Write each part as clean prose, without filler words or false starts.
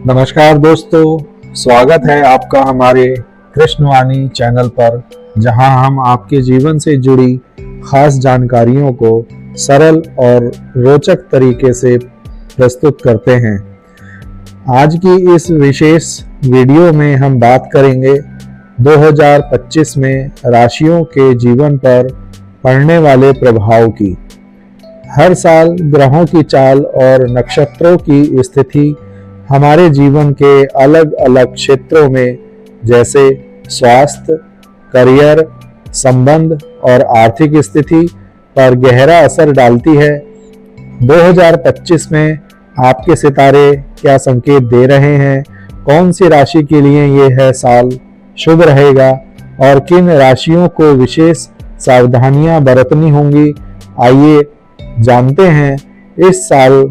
नमस्कार दोस्तों, स्वागत है आपका हमारे कृष्णवाणी चैनल पर, जहां हम आपके जीवन से जुड़ी खास जानकारियों को सरल और रोचक तरीके से प्रस्तुत करते हैं। आज की इस विशेष वीडियो में हम बात करेंगे 2025 में राशियों के जीवन पर पड़ने वाले प्रभाव की। हर साल ग्रहों की चाल और नक्षत्रों की स्थिति हमारे जीवन के अलग अलग क्षेत्रों में जैसे स्वास्थ्य, करियर, संबंध और आर्थिक स्थिति पर गहरा असर डालती है। 2025 में आपके सितारे क्या संकेत दे रहे हैं, कौन सी राशि के लिए यह साल शुभ रहेगा और किन राशियों को विशेष सावधानियां बरतनी होंगी, आइए जानते हैं इस साल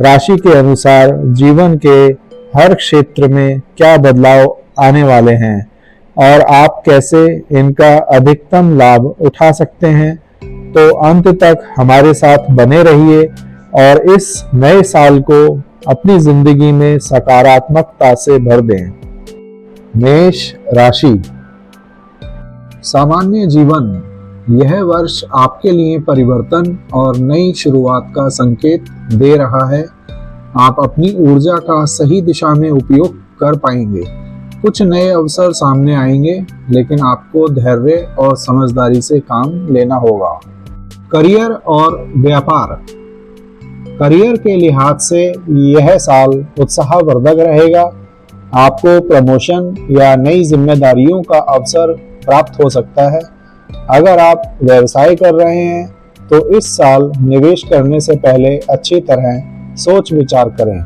राशि के अनुसार जीवन के हर क्षेत्र में क्या बदलाव आने वाले हैं और आप कैसे इनका अधिकतम लाभ उठा सकते हैं। तो अंत तक हमारे साथ बने रहिए और इस नए साल को अपनी जिंदगी में सकारात्मकता से भर दें। मेष राशि। सामान्य जीवन। यह वर्ष आपके लिए परिवर्तन और नई शुरुआत का संकेत दे रहा है। आप अपनी ऊर्जा का सही दिशा में उपयोग कर पाएंगे। कुछ नए अवसर सामने आएंगे, लेकिन आपको धैर्य और समझदारी से काम लेना होगा। करियर और व्यापार। करियर के लिहाज से यह साल उत्साहवर्धक रहेगा। आपको प्रमोशन या नई जिम्मेदारियों का अवसर प्राप्त हो सकता है। अगर आप व्यवसाय कर रहे हैं तो इस साल निवेश करने से पहले अच्छी तरह सोच विचार करें।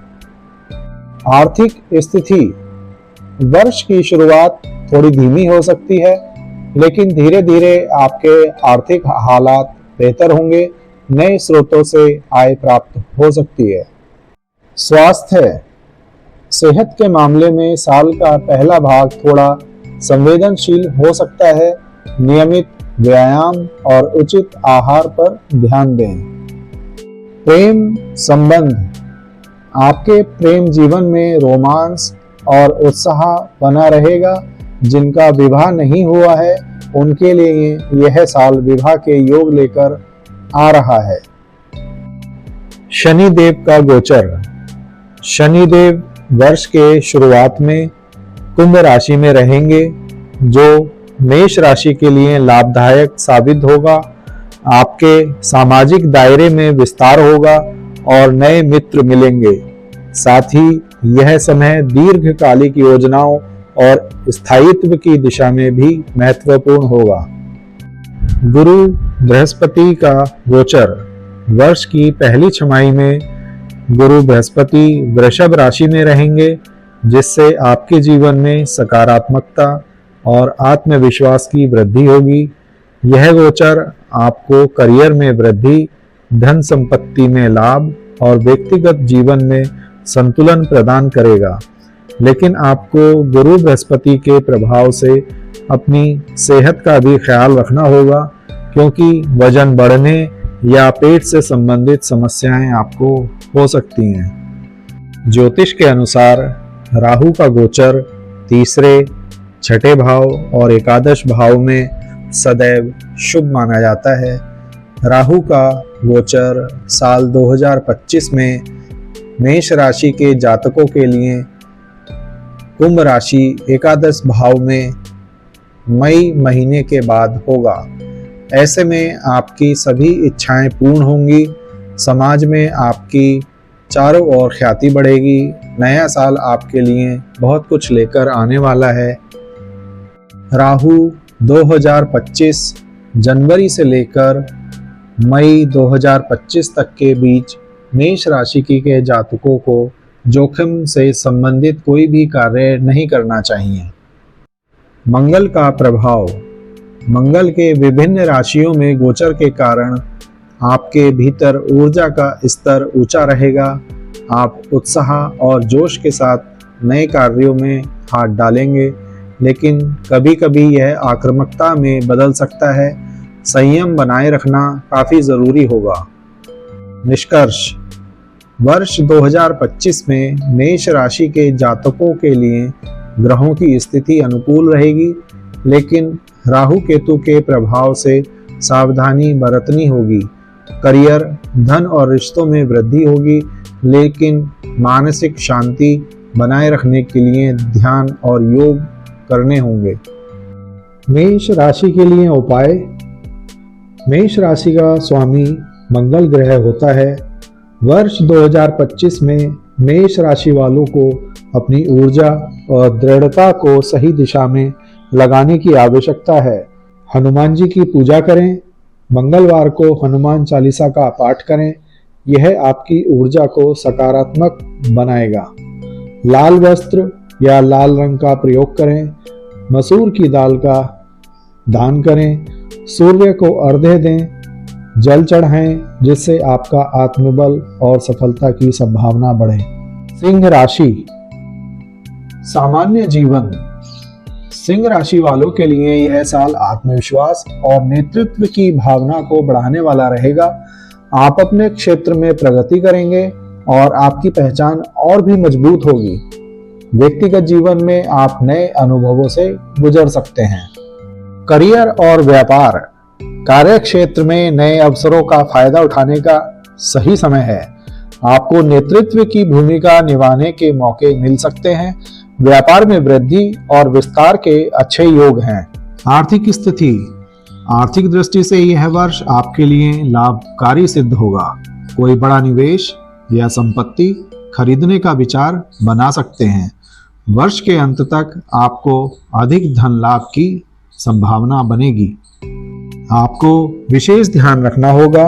आर्थिक स्थिति। वर्ष की शुरुआत थोड़ी धीमी हो सकती है, लेकिन धीरे धीरे आपके आर्थिक हालात बेहतर होंगे। नए स्रोतों से आय प्राप्त हो सकती है। स्वास्थ्य। सेहत के मामले में साल का पहला भाग थोड़ा संवेदनशील हो सकता है। नियमित व्यायाम और उचित आहार पर ध्यान दें। प्रेम संबंध। आपके प्रेम जीवन में रोमांस और उत्साह बना रहेगा। जिनका विवाह नहीं हुआ है उनके लिए यह साल विवाह के योग लेकर आ रहा है। शनिदेव का गोचर। शनिदेव वर्ष के शुरुआत में कुंभ राशि में रहेंगे, जो मेष राशि के लिए लाभदायक साबित होगा। आपके सामाजिक दायरे में विस्तार होगा और नए मित्र मिलेंगे। साथ ही यह समय दीर्घकालिक योजनाओं और स्थायित्व की दिशा में भी महत्वपूर्ण होगा। गुरु बृहस्पति का गोचर। वर्ष की पहली छमाही में गुरु बृहस्पति वृषभ राशि में रहेंगे, जिससे आपके जीवन में सकारात्मकता और आत्मविश्वास की वृद्धि होगी। यह गोचर आपको करियर में वृद्धि, धन संपत्ति में लाभ और व्यक्तिगत जीवन में संतुलन प्रदान करेगा। लेकिन आपको गुरु बृहस्पति के प्रभाव से अपनी सेहत का भी ख्याल रखना होगा, क्योंकि वजन बढ़ने या पेट से संबंधित समस्याएं आपको हो सकती हैं। ज्योतिष के अनुसार राहु का गोचर तीसरे, छठे भाव और एकादश भाव में सदैव शुभ माना जाता है। राहु का गोचर साल 2025 में मेष राशि के जातकों के लिए कुंभ राशि एकादश भाव में मई महीने के बाद होगा। ऐसे में आपकी सभी इच्छाएं पूर्ण होंगी। समाज में आपकी चारों ओर ख्याति बढ़ेगी। नया साल आपके लिए बहुत कुछ लेकर आने वाला है। राहु 2025 जनवरी से लेकर मई 2025 तक के बीच मेष राशि के जातकों को जोखिम से संबंधित कोई भी कार्य नहीं करना चाहिए। मंगल का प्रभाव। मंगल के विभिन्न राशियों में गोचर के कारण आपके भीतर ऊर्जा का स्तर ऊंचा रहेगा। आप उत्साह और जोश के साथ नए कार्यों में हाथ डालेंगे, लेकिन कभी कभी यह आक्रामकता में बदल सकता है। संयम बनाए रखना काफी जरूरी होगा। निष्कर्ष। वर्ष 2025 में मेष राशि के जातकों के लिए ग्रहों की स्थिति अनुकूल रहेगी, लेकिन राहु केतु के प्रभाव से सावधानी बरतनी होगी। करियर, धन और रिश्तों में वृद्धि होगी, लेकिन मानसिक शांति बनाए रखने के लिए ध्यान और योग करने होंगे। मेष राशि के लिए उपाय। मेष राशि का स्वामी मंगल ग्रह होता है। वर्ष 2025 में मेष राशि वालों को अपनी ऊर्जा और दृढ़ता को सही दिशा में लगाने की आवश्यकता है। हनुमान जी की पूजा करें। मंगलवार को हनुमान चालीसा का पाठ करें। यह आपकी ऊर्जा को सकारात्मक बनाएगा। लाल वस्त्र या लाल रंग का प्रयोग करें। मसूर की दाल का दान करें। सूर्य को अर्घ्य दें, जल चढ़ाएं, जिससे आपका आत्मबल और सफलता की संभावना बढ़े। सिंह राशि। सामान्य जीवन। सिंह राशि वालों के लिए यह साल आत्मविश्वास और नेतृत्व की भावना को बढ़ाने वाला रहेगा। आप अपने क्षेत्र में प्रगति करेंगे और आपकी पहचान और भी मजबूत होगी। व्यक्तिगत जीवन में आप नए अनुभवों से गुजर सकते हैं। करियर और व्यापार। कार्य क्षेत्र में नए अवसरों का फायदा उठाने का सही समय है। आपको नेतृत्व की भूमिका निभाने के मौके मिल सकते हैं। व्यापार में वृद्धि और विस्तार के अच्छे योग हैं। आर्थिक स्थिति। आर्थिक दृष्टि से यह वर्ष आपके लिए लाभकारी सिद्ध होगा। कोई बड़ा निवेश या संपत्ति खरीदने का विचार बना सकते हैं। वर्ष के अंत तक आपको अधिक धन लाभ की संभावना बनेगी। आपको विशेष ध्यान रखना होगा,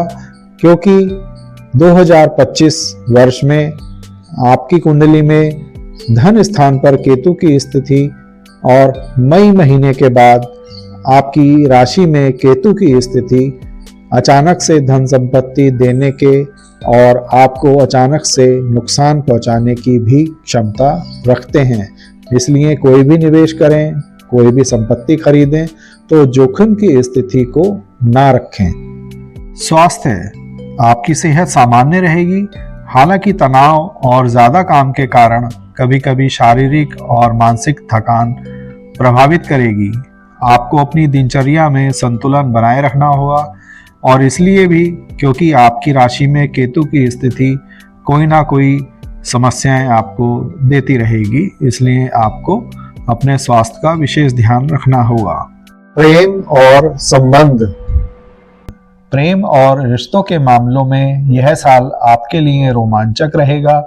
क्योंकि 2025 वर्ष में आपकी कुंडली में धन स्थान पर केतु की स्थिति और मई महीने के बाद आपकी राशि में केतु की स्थिति अचानक से धन संपत्ति देने के और आपको अचानक से नुकसान पहुंचाने की भी क्षमता रखते हैं। इसलिए कोई भी निवेश करें, कोई भी संपत्ति खरीदें तो जोखिम की स्थिति को ना रखें। स्वास्थ्य। आपकी सेहत सामान्य रहेगी, हालांकि तनाव और ज्यादा काम के कारण कभी कभी शारीरिक और मानसिक थकान प्रभावित करेगी। आपको अपनी दिनचर्या में संतुलन बनाए रखना होगा, और इसलिए भी क्योंकि आपकी राशि में केतु की स्थिति कोई ना कोई समस्याएं आपको देती रहेगी, इसलिए आपको अपने स्वास्थ्य का विशेष ध्यान रखना होगा। प्रेम और संबंध। प्रेम और रिश्तों के मामलों में यह साल आपके लिए रोमांचक रहेगा।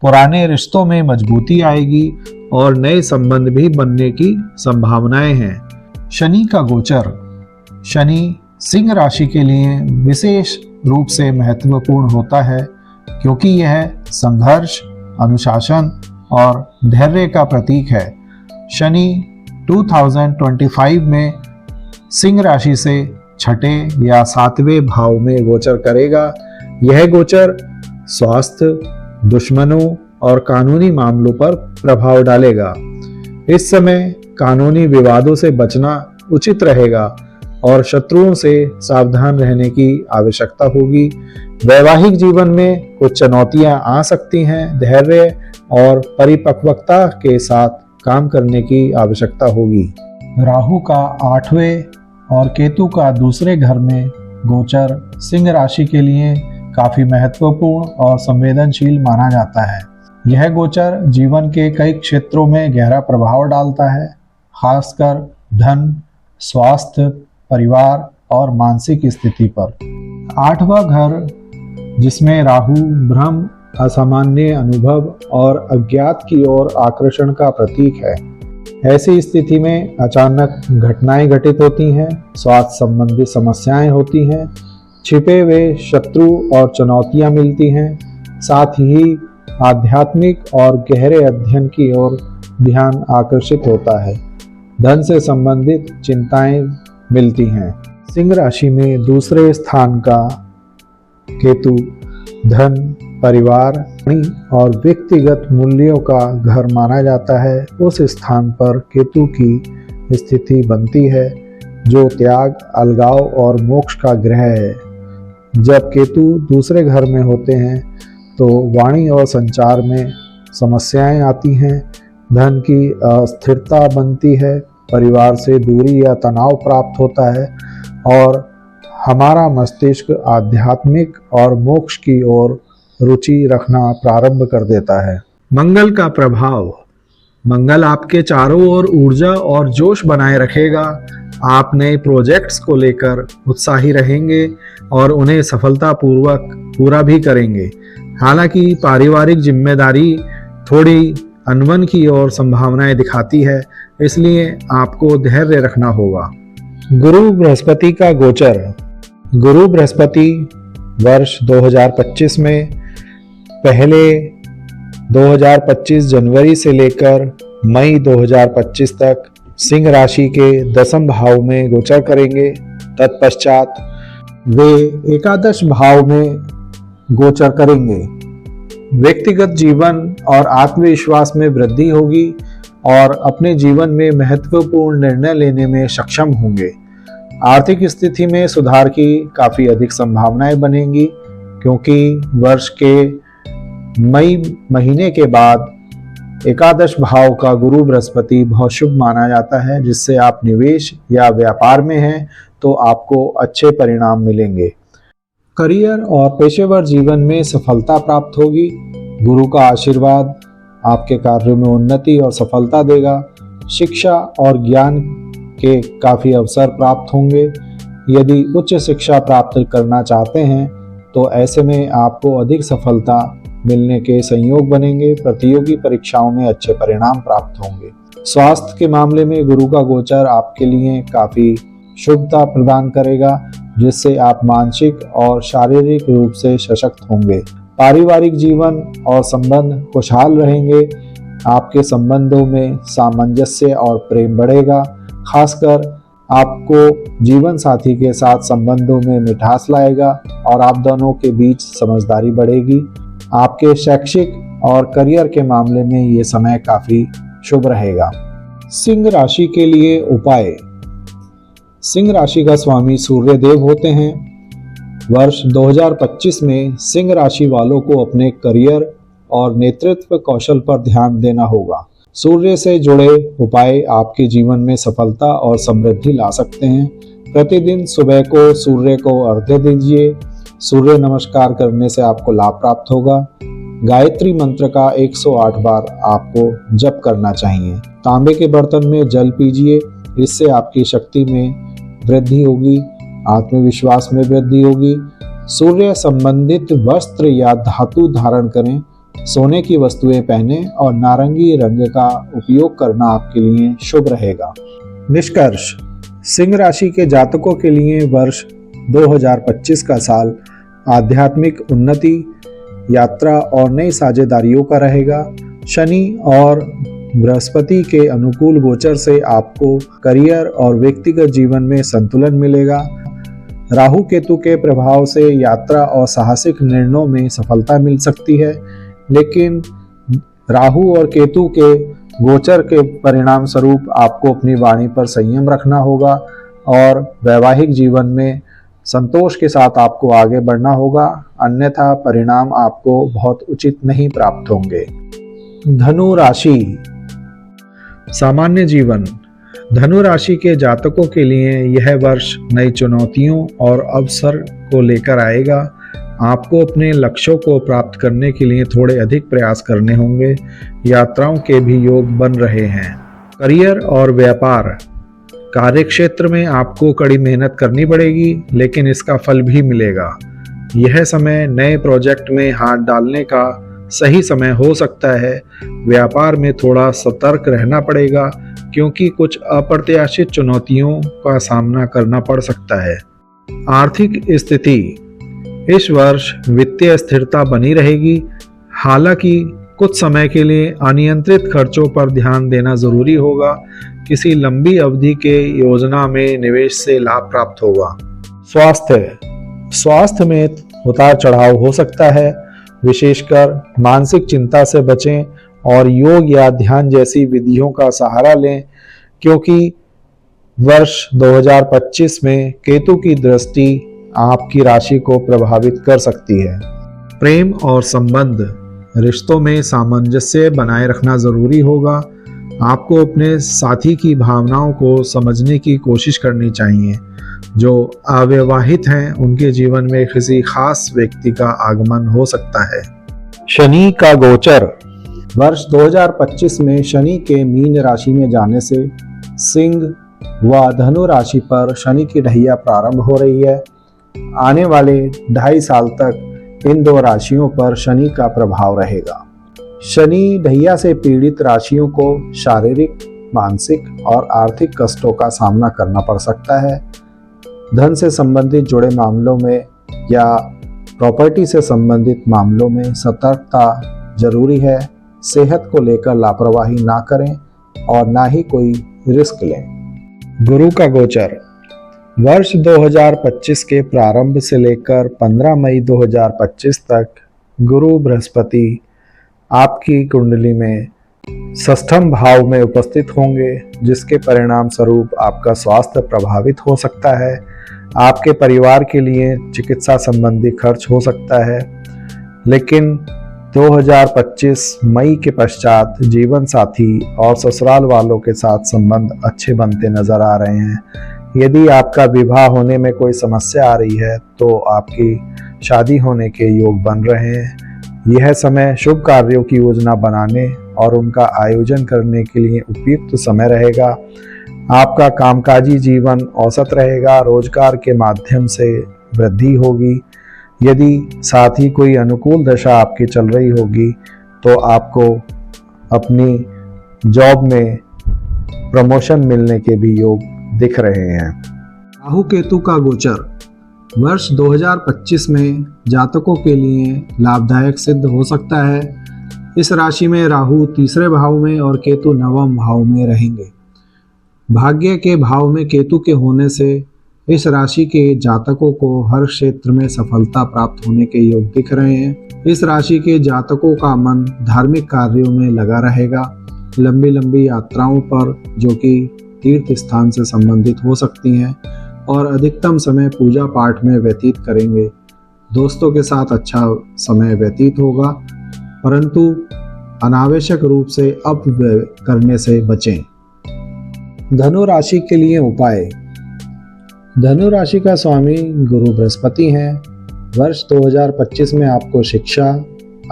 पुराने रिश्तों में मजबूती आएगी और नए संबंध भी बनने की संभावनाएं हैं। शनि का गोचर। शनि सिंह राशि के लिए विशेष रूप से महत्वपूर्ण होता है, क्योंकि यह संघर्ष, अनुशासन और धैर्य का प्रतीक है। शनि 2025 में सिंह राशि से छठे या सातवें भाव में गोचर करेगा। यह गोचर स्वास्थ्य, दुश्मनों और कानूनी मामलों पर प्रभाव डालेगा। इस समय कानूनी विवादों से बचना उचित रहेगा और शत्रुओं से सावधान रहने की आवश्यकता होगी। वैवाहिक जीवन में कुछ चुनौतियां आ सकती हैं। धैर्य और परिपक्वता के साथ काम करने की आवश्यकता होगी। राहु का 8वें और केतु का दूसरे घर में गोचर सिंह राशि के लिए काफी महत्वपूर्ण और संवेदनशील माना जाता है। यह गोचर जीवन के कई क्षेत्रों में गहरा प्रभाव डालता है, खासकर धन, स्वास्थ्य, परिवार और मानसिक स्थिति पर। 8वां घर, जिसमें राहु भ्रम, असामान्य अनुभव और अज्ञात की ओर आकर्षण का प्रतीक है। ऐसी स्थिति में अचानक घटनाएं घटित होती हैं, स्वास्थ्य संबंधी समस्याएं होती हैं, छिपे हुए शत्रु और चुनौतियां मिलती हैं। साथ ही आध्यात्मिक और गहरे अध्ययन की ओर ध्यान आकर्षित होता है। धन से संबंधित चिंताएं मिलती हैं। सिंह राशि में दूसरे स्थान का केतु धन, परिवार और व्यक्तिगत मूल्यों का घर माना जाता है। उस स्थान पर केतु की स्थिति बनती है, जो त्याग, अलगाव और मोक्ष का ग्रह है। जब केतु दूसरे घर में होते हैं तो वाणी और संचार में समस्याएं आती हैं, धन की अस्थिरता बनती है, परिवार से दूरी या तनाव प्राप्त होता है और हमारा मस्तिष्क आध्यात्मिक और मोक्ष की ओर रुचि रखना प्रारंभ कर देता है। मंगल का प्रभाव। मंगल आपके चारों ओर ऊर्जा और जोश बनाए रखेगा। आप नए प्रोजेक्ट्स को लेकर उत्साही रहेंगे और उन्हें सफलतापूर्वक पूरा भी करेंगे। हालांकि पारिवारिक जिम्मेदारी थोड़ी अनबन की ओर संभावनाएं दिखाती है, इसलिए आपको धैर्य रखना होगा। गुरु बृहस्पति का गोचर। गुरु बृहस्पति वर्ष 2025 में पहले 2025 जनवरी से लेकर मई 2025 तक सिंह राशि के 10वें भाव में गोचर करेंगे। तत्पश्चात वे एकादश भाव में गोचर करेंगे। व्यक्तिगत जीवन और आत्मविश्वास में वृद्धि होगी और अपने जीवन में महत्वपूर्ण निर्णय लेने में सक्षम होंगे। आर्थिक स्थिति में सुधार की काफी अधिक संभावनाएं बनेंगी, क्योंकि वर्ष के मई महीने के बाद एकादश भाव का गुरु बृहस्पति बहुत शुभ माना जाता है, जिससे आप निवेश या व्यापार में हैं तो आपको अच्छे परिणाम मिलेंगे। करियर और पेशेवर जीवन में सफलता प्राप्त होगी। गुरु का आशीर्वाद आपके कार्यों में उन्नति और सफलता देगा। शिक्षा और ज्ञान के काफ़ी अवसर प्राप्त होंगे। यदि उच्च शिक्षा प्राप्त करना चाहते हैं तो ऐसे में आपको अधिक सफलता मिलने के संयोग बनेंगे। प्रतियोगी परीक्षाओं में अच्छे परिणाम प्राप्त होंगे। स्वास्थ्य के मामले में गुरु का गोचर आपके लिए काफ़ी शुभता प्रदान करेगा, जिससे आप मानसिक और शारीरिक रूप से सशक्त होंगे। पारिवारिक जीवन और संबंध खुशहाल रहेंगे। आपके संबंधों में सामंजस्य और प्रेम बढ़ेगा। खासकर आपको जीवन साथी के साथ संबंधों में मिठास लाएगा और आप दोनों के बीच समझदारी बढ़ेगी। आपके शैक्षिक और करियर के मामले में ये समय काफी शुभ रहेगा। सिंह राशि के लिए उपाय। सिंह राशि का स्वामी सूर्य देव होते हैं। वर्ष 2025 में सिंह राशि वालों को अपने करियर और नेतृत्व कौशल पर ध्यान देना होगा। सूर्य से जुड़े उपाय आपके जीवन में सफलता और समृद्धि ला सकते हैं। प्रतिदिन सुबह को सूर्य को अर्घ्य दीजिए। सूर्य नमस्कार करने से आपको लाभ प्राप्त होगा। गायत्री मंत्र का 108 बार आपको जप करना चाहिए। तांबे के बर्तन में जल पीजिए, इससे आपकी शक्ति में वृद्धि होगी, आत्मविश्वास में वृद्धि होगी। सूर्य संबंधित वस्त्र या धातु धारण करें, सोने की वस्तुएं पहनें और नारंगी रंग का उपयोग करना आपके लिए शुभ रहेगा। निष्कर्ष। सिंह राशि के जातकों के लिए वर्ष 2025 का साल आध्यात्मिक उन्नति, यात्रा और नई साझेदारियों का रहेगा। शनि और बृहस्पति के अनुकूल गोचर से आपको करियर और व्यक्तिगत जीवन में संतुलन मिलेगा। राहु केतु के प्रभाव से यात्रा और साहसिक निर्णयों में सफलता मिल सकती है, लेकिन राहु और केतु के गोचर के परिणाम स्वरूप आपको अपनी वाणी पर संयम रखना होगा और वैवाहिक जीवन में संतोष के साथ आपको आगे बढ़ना होगा, अन्यथा परिणाम आपको बहुत उचित नहीं प्राप्त होंगे। धनु राशि। सामान्य जीवन। धनु राशि के जातकों के लिए यह वर्ष नई चुनौतियों और अवसर को लेकर आएगा। आपको अपने लक्ष्यों को प्राप्त करने के लिए थोड़े अधिक प्रयास करने होंगे। यात्राओं के भी योग बन रहे हैं। करियर और व्यापार। कार्यक्षेत्र में आपको कड़ी मेहनत करनी पड़ेगी, लेकिन इसका फल भी मिलेगा। यह समय नए प्रोजेक्ट में हाथ डालने का सही समय हो सकता है। व्यापार में थोड़ा सतर्क रहना पड़ेगा, क्योंकि कुछ अप्रत्याशित चुनौतियों का सामना करना पड़ सकता है। आर्थिक स्थिति। इस वर्ष वित्तीय स्थिरता बनी रहेगी। हालांकि कुछ समय के लिए अनियंत्रित खर्चों पर ध्यान देना जरूरी होगा। किसी लंबी अवधि के योजना में निवेश से लाभ प्राप्त होगा। स्वास्थ्य में उतार चढ़ाव हो सकता है। विशेषकर मानसिक चिंता से बचें और योग या ध्यान जैसी विधियों का सहारा लें, क्योंकि वर्ष 2025 में केतु की दृष्टि आपकी राशि को प्रभावित कर सकती है। प्रेम और संबंध रिश्तों में सामंजस्य बनाए रखना जरूरी होगा। आपको अपने साथी की भावनाओं को समझने की कोशिश करनी चाहिए। जो अविवाहित हैं उनके जीवन में किसी खास व्यक्ति का आगमन हो सकता है। शनि का गोचर। वर्ष 2025 में शनि के मीन राशि में जाने से सिंह व धनु राशि पर शनि की ढैया प्रारंभ हो रही है। आने वाले 2.5 साल तक इन 2 राशियों पर शनि का प्रभाव रहेगा। शनि ढैया से पीड़ित राशियों को शारीरिक, मानसिक और आर्थिक कष्टों का सामना करना पड़ सकता है। धन से संबंधित जुड़े मामलों में या प्रॉपर्टी से संबंधित मामलों में सतर्कता जरूरी है। सेहत को लेकर लापरवाही ना करें और ना ही कोई रिस्क लें। गुरु का गोचर। वर्ष 2025 के प्रारंभ से लेकर 15 मई 2025 तक गुरु बृहस्पति आपकी कुंडली में षष्ठम भाव में उपस्थित होंगे, जिसके परिणाम स्वरूप आपका स्वास्थ्य प्रभावित हो सकता है। आपके परिवार के लिए चिकित्सा संबंधी खर्च हो सकता है। लेकिन 2025 मई के पश्चात जीवन साथी और ससुराल वालों के साथ संबंध अच्छे बनते नजर आ रहे हैं। यदि आपका विवाह होने में कोई समस्या आ रही है तो आपकी शादी होने के योग बन रहे हैं। यह समय शुभ कार्यों की योजना बनाने और उनका आयोजन करने के लिए उपयुक्त समय रहेगा। आपका कामकाजी जीवन औसत रहेगा। रोजगार के माध्यम से वृद्धि होगी। यदि साथ ही कोई अनुकूल दशा आपकी चल रही होगी तो आपको अपनी जॉब में प्रमोशन मिलने के भी योग दिख रहे हैं। राहु केतु का गोचर। वर्ष 2025 में जातकों के लिए लाभदायक सिद्ध हो सकता है। इस राशि में राहु 3रे भाव में और केतु 9वें भाव में रहेंगे। भाग्य के भाव में केतु के होने से इस राशि के जातकों को हर क्षेत्र में सफलता प्राप्त होने के योग दिख रहे हैं। इस राशि के जातकों का मन धार्मिक कार्यों में लगा रहेगा। लंबी लंबी यात्राओं पर, जो कि तीर्थ स्थान से संबंधित हो सकती हैं, और अधिकतम समय पूजा पाठ में व्यतीत करेंगे। दोस्तों के साथ अच्छा समय व्यतीत होगा, परंतु अनावश्यक रूप से अपव्यय करने से बचें। धनु राशि के लिए उपाय। धनु राशि का स्वामी गुरु बृहस्पति हैं। वर्ष 2025 में आपको शिक्षा,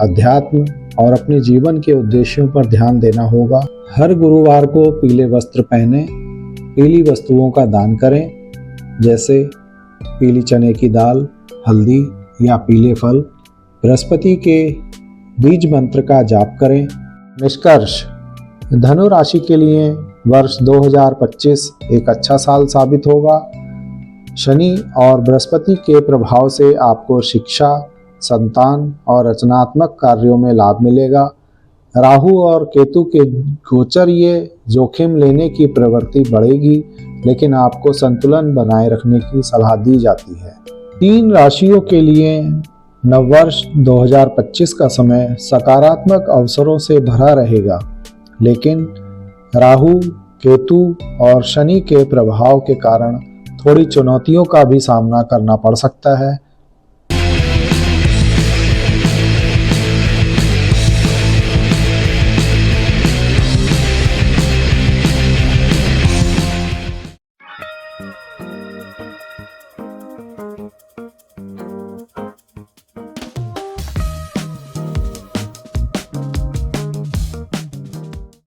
अध्यात्म और अपने जीवन के उद्देश्यों पर ध्यान देना होगा। हर गुरुवार को पीले वस्त्र पहने, पीली वस्तुओं का दान करें, जैसे पीली चने की दाल, हल्दी या पीले फल। बृहस्पति के बीज मंत्र का जाप करें। निष्कर्ष। धनु राशि के लिए वर्ष 2025 एक अच्छा साल साबित होगा। शनि और बृहस्पति के प्रभाव से आपको शिक्षा, संतान और रचनात्मक कार्यों में लाभ मिलेगा। राहु और केतु के गोचर ये जोखिम लेने की प्रवृत्ति बढ़ेगी, लेकिन आपको संतुलन बनाए रखने की सलाह दी जाती है। 3 राशियों के लिए नववर्ष 2025 का समय सकारात्मक अवसरों से भरा रहेगा, लेकिन राहु, केतु और शनि के प्रभाव के कारण थोड़ी चुनौतियों का भी सामना करना पड़ सकता है।